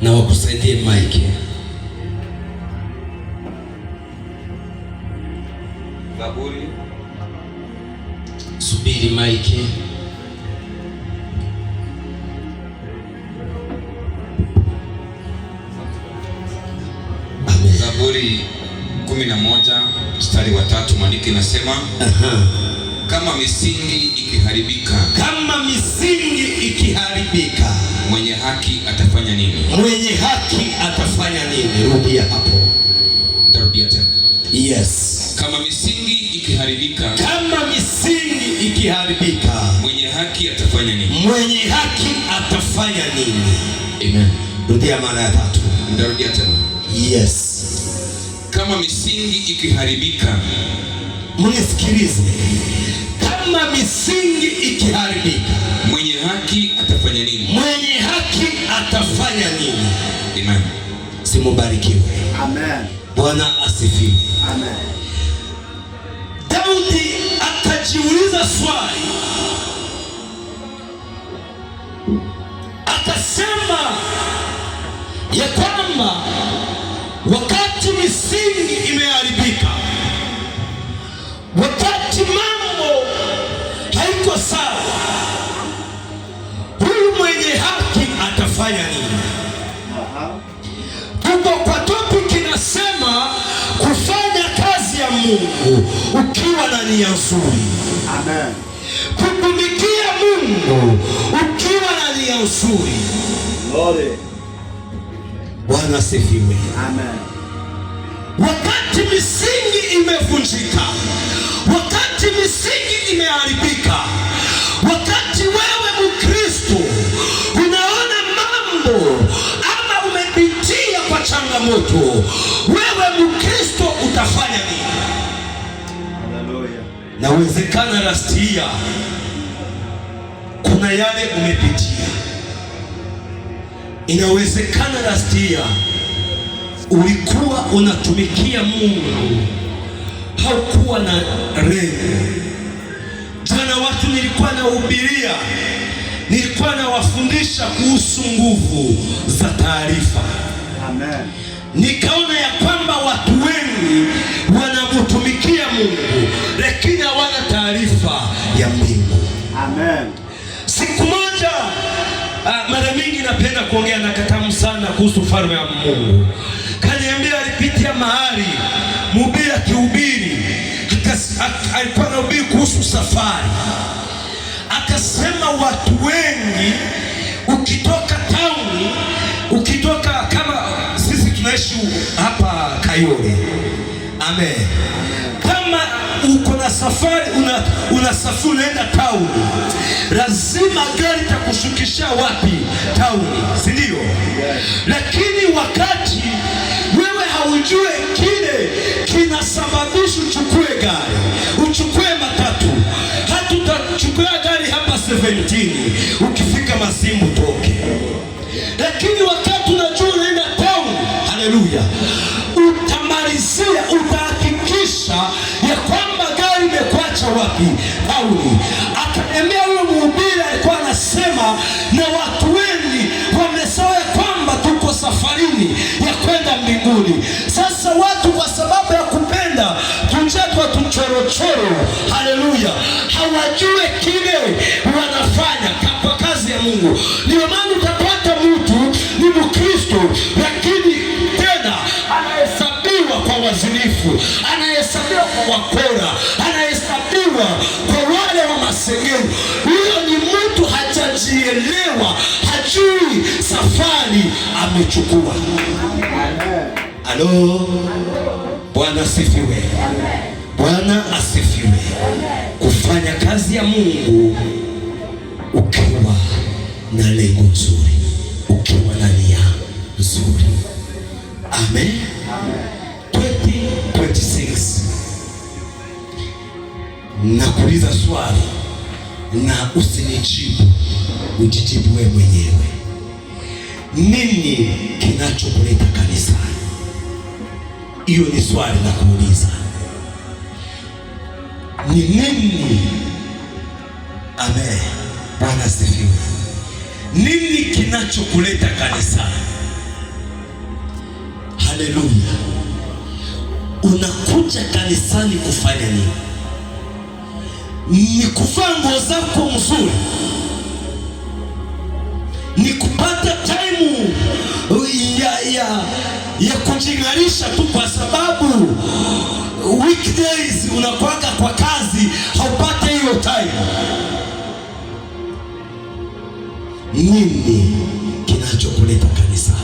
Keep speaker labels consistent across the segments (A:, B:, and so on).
A: na wakusaidie Mike.
B: Zaburi.
A: Subiri Mike. Amen.
B: Zaburi 11 mstari wa 3, maandiko inasema kama misingi ikiharibika, mwenye haki atafanya nini?
A: Mwenye haki atafanya nini? Rudia hapo.
B: Nitarudia tena.
A: Yes.
B: Kama misingi ikiharibika, mwenye haki atafanya nini?
A: Mwenye haki atafanya nini? Amen. Rudia mara ya 3.
B: Nitarudia tena.
A: Yes.
B: Kama misingi ikiharibika,
A: mnisikilize. Kama misingi ikiharibika,
B: mwenye haki atafanya nini?
A: Mwenye haki atafanya nini?
B: Amen.
A: Simubarikiwe.
C: Amen.
A: Bwana asifiwe.
C: Amen.
A: Daudi akajiuliza swali, akasema ya kwamba wakati misingi imeharibika, wakati mambo haiko sawa, huyu mwenye haki atafanya nini? Tuko kwa topic inasema kufanya kazi ya Mungu ukiwa na nia nzuri.
C: Amen.
A: Kutumikia Mungu ukiwa na nia nzuri.
C: Glory.
A: Bwana asifiwe.
C: Amen.
A: Wakati misingi imevunjika, wakati misingi imeharibika, wakati wewe Mkristo unaona mambo ama umepitia kwa changamoto, wewe Mkristo utafanya nini?
C: Hallelujah.
A: Nawezekana last year kuna yale umepitia. Inawezekana last year ulikuwa unatumikia Mungu, haukuwa na lengo. Jana watu nilikuwa nahubiria, nilikuwa nawafundisha kuhusu nguvu za taarifa.
C: Amen.
A: Nikaona ya kwamba watu wengi wanamtumikia Mungu lakini hawana taarifa ya mbingu.
C: Amen.
A: Siku moja mara mingi napenda kuongea na katamu sana kuhusu ufalme wa Mungu. Kaniambia alipitia mahali mhubiri akihubiri, alikuwa anahubiri kuhusu safari. Akasema watu wengi ukitoka tauni, ukitoka kama sisi tunaishi hapa Kayole. Amen. Kama uko na safari unasafiri unaenda tauni, lazima gari takushukisha wapi? Tauni, si ndio? Lakini wakati wewe haujue kile kinasababisha uchukue gari, uchukue matatu, hatutachukua gari hapa 17 ukifika Masimbu toke. Lakini wakati unajua unaenda tauni, haleluya, utamalizia, utahakikisha ya kwamba gari imekuacha wapi? Tauni. Akaniambia huyo mhubiri alikuwa anasema na watu wengi wamesahau ya kwamba tuko safarini ya kwenda mbinguni. Sasa watu kwa sababu ya kupenda tunjatwa tuchorochoro, haleluya, hawajue kile wanafanya kwa kazi ya Mungu. Ndio maana utapata mtu ni Mkristo lakini tena anahesabiwa kwa wazinifu, anahesabiwa kwa wakora, anahesabiwa kwa wale wa masengeni. Huyo ni mtu hajajielewa, hajui safari amechukua. Halo, Bwana asifiwe. Bwana asifiwe. Kufanya kazi ya Mungu ukiwa na lengo nzuri, ukiwa na nia nzuri. Amen. 2026 nakuuliza swali na usinijibu, ujijibu wewe mwenyewe. Nini kinachokuleta kanisani? Hiyo ni swali la kuuliza. Ni nini? Amen. Bwana asifiwe. Nini kinachokuleta kanisani? Haleluya. Unakuja kanisani kufanya nini? Ni kuvaa nguo zako nzuri, ni kupata time ya kujing'arisha tu, kwa sababu weekdays unakwanga kwa kazi, haupate hiyo time. Nini kinachokuleta kanisani?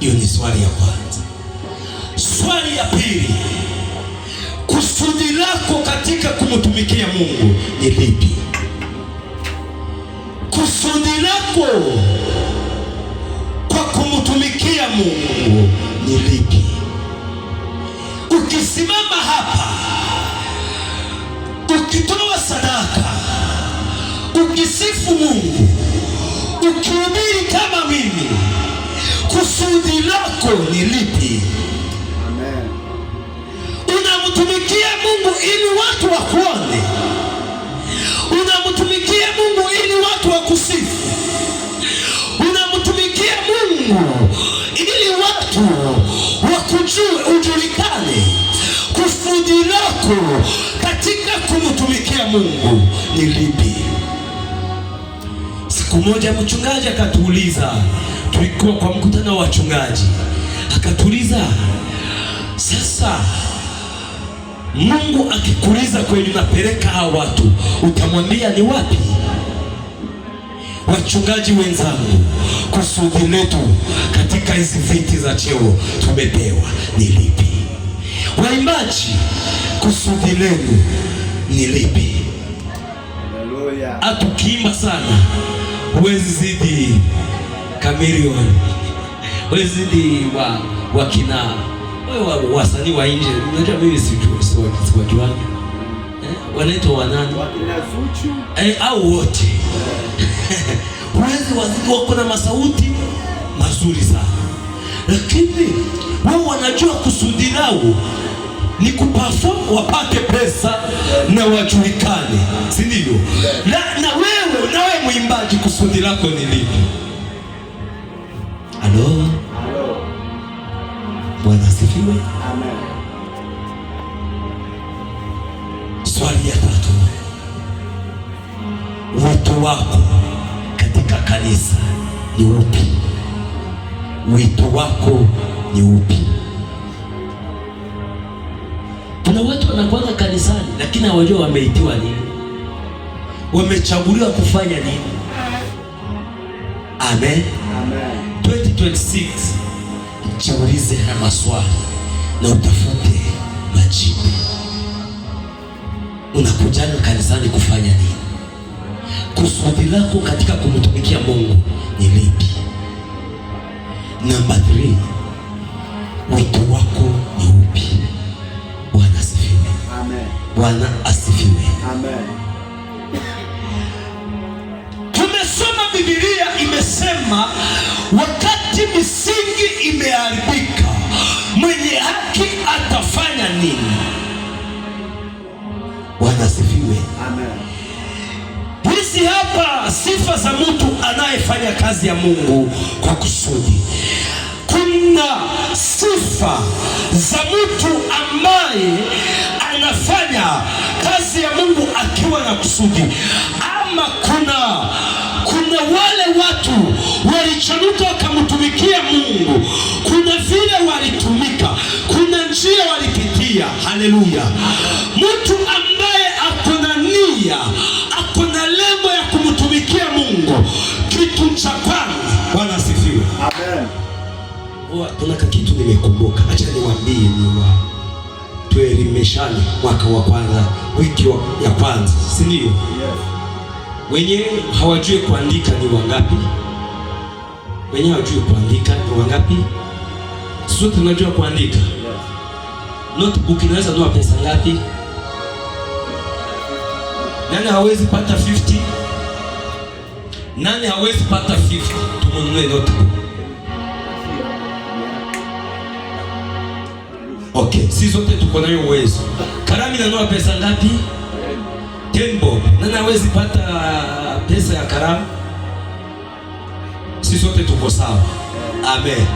A: Hiyo ni swali ya kwanza. Swali ya pili, kusudi lako katika kumtumikia Mungu ni lipi? Kusudi lako kwa kumtumikia Mungu ni lipi? Ukisimama hapa, ukitoa sadaka, ukisifu Mungu, ukihubiri kama mimi, kusudi lako ni lipi?
C: Amen.
A: Unamtumikia Mungu ili watu wakuone? Unamtumikia Mungu ili watu wakusifu? Unamtumikia Mungu ili watu wakujue, ujulikane? Kusudi lako katika kumtumikia Mungu ni lipi? Siku moja mchungaji akatuuliza, tulikuwa kwa mkutano wa wachungaji, akatuuliza, sasa Mungu akikuuliza kweli unapeleka hao watu, utamwambia ni wapi? Wachungaji wenzangu, kusudi letu katika hizi viti za cheo tumepewa ni lipi? Waimbaji, kusudi lenu ni lipi?
C: Haleluya.
A: Atukiimba sana huwezi zidi Chameleone, huwezi zidi wakina wasanii wa nje. Unajua mimi siwajuani, wanaitwa wanani,
C: Wakina Zuchu
A: au wote huwezi wazidi, wako na masauti mazuri sana, lakini wao wanajua kusudi lao ni kuperform, wapate pesa na wajulikane, si ndio? Na wewe mwimbaji, kusudi lako ni lipi? Halo, Bwana asifiwe.
C: Amen.
A: Swali ya tatu, wito wako katika kanisa ni upi? Wito wako ni upi? Kuna watu wanakwenda kanisani lakini hawajua wameitiwa nini, wamechaguliwa kufanya nini. Amen.
C: Amen.
A: 2026 jiulize haya maswali na utafute majibu. Unakuja kanisani kufanya nini? Kusudi lako katika kumtumikia Mungu ni lipi? Namba 3, wito wako ni upi? Bwana asifiwe.
C: Amen.
A: Bwana asifiwe.
C: Amen.
A: Tumesoma Biblia imesema wakati misingi imeharibika, mwenye haki atafanya nini? Bwana asifiwe.
C: Amen.
A: Hizi hapa sifa za mtu anayefanya kazi ya Mungu kwa kusudi. Kuna sifa za mtu ambaye anafanya kazi ya Mungu akiwa na kusudi, ama kuna wale watu walichanuka wakamtumikia Mungu, kuna vile walitumika, kuna njia walipitia. Haleluya. Mtu ambaye akona nia, akona lengo ya kumtumikia Mungu, kitu cha kwanza. Bwana asifiwe.
C: Amen.
A: Kuna kitu nimekumbuka, acha niwaambie, tuelimishane. Mwaka wa kwanza, wiki ya kwanza, si ndio?
C: Yes.
A: Wenye hawajui kuandika ni wangapi? Wenye hawajui kuandika ni wangapi? Sisi tunajua kuandika.
C: Yes.
A: Notebook inaweza nunua pesa ngapi? Nani hawezi pata 50? Nani hawezi pata 50? Tumununue notebook. Okay, sisi zote tuko nayo uwezo. Kalamu inanunua pesa ngapi? 10 bob. Nani hawezi pata pesa ya kalamu? Sisi zote tuko sawa. Amen.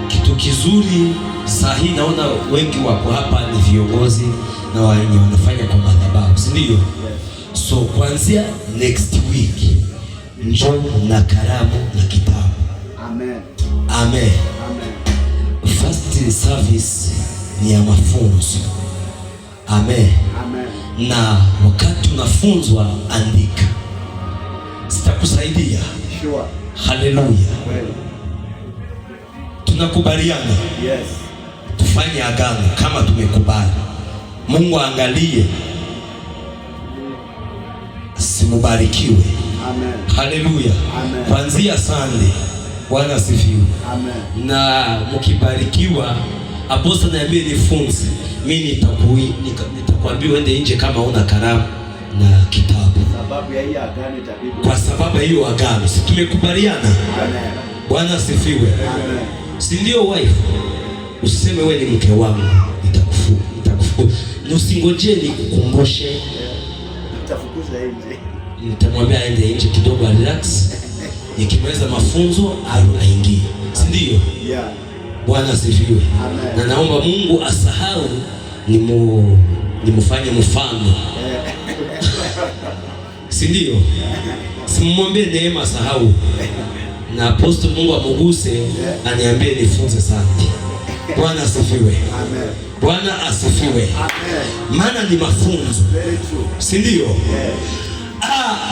A: kitu kizuri. Saa hii naona wengi wako hapa ni viongozi na wenye wanafanya kwa madhabahu, si ndio? So kuanzia next week njoo na karamu na kitabu.
C: Amen.
A: Amen.
C: Amen.
A: First service ni ya mafunzo. Amen.
C: Amen.
A: Na wakati unafunzwa andika, sitakusaidia.
C: Sure.
A: Haleluya.
C: Well.
A: Tunakubaliana?
C: Yes.
A: Tufanye agano kama tumekubali. Mungu angalie, simubarikiwe.
C: Amen.
A: Haleluya.
C: Amen.
A: Kuanzia Sunday. Bwana asifiwe.
C: Amen.
A: Na mkibarikiwa, apostle niambie nifunze. Mimi nitakwambia uende nje kama una kalamu na kitabu.
C: Sababu ya hiyo agano itabidi.
A: Kwa sababu hiyo agano, si tumekubaliana?
C: Amen.
A: Bwana asifiwe.
C: Amen.
A: Si ndio wife? Usiseme wewe ni mke wangu, nitakufu. Usingojee nikukumbushe.
C: Nitafukuza nje.
A: Nitamwambia aende nje kidogo relax. Nikimaliza mafunzo aingie. Si ndio?
C: Yeah.
A: Bwana asifiwe.
C: Amen.
A: Na naomba Mungu asahau nimufanye mfano. Si ndio? Simwambie Neema asahau. Na apostle Mungu amuguse aniambie nifunze sana. Bwana asifiwe.
C: Amen.
A: Bwana asifiwe.
C: Amen.
A: Maana ni mafunzo.
C: Very true.
A: Si ndio?
C: Yeah.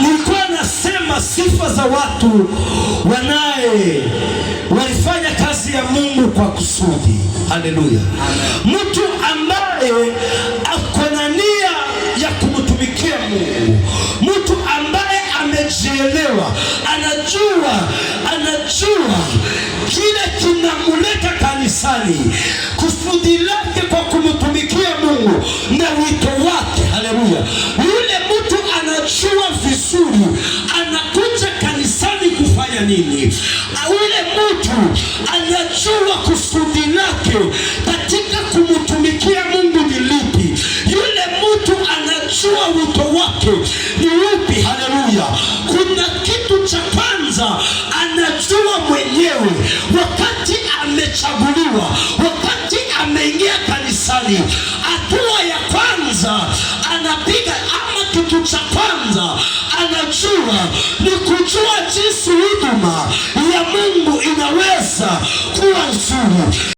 A: Nilikuwa nasema sifa za watu walifanya kazi ya Mungu kwa kusudi. Haleluya. Mtu ambaye ako na nia ya kumtumikia Mungu, mtu ambaye amejielewa, anajua kile kinamuleta kanisani, kusudi lake kwa kumtumikia Mungu na wito wake. Haleluya. Yule mtu anajua vizuri anakuja kanisani kufanya nini. Yule mtu anajua kusudi lake katika kumtumikia Mungu ni lipi. Yule mtu anajua wito wake ni upi. Haleluya. Kuna kitu cha kwanza anajua mwenyewe wakati amechaguliwa, wakati ameingia kanisani. Hatua ya kwanza anapiga, ama kitu cha kwanza anajua ni kujua jinsi huduma ya Mungu inaweza kuwa nzuri.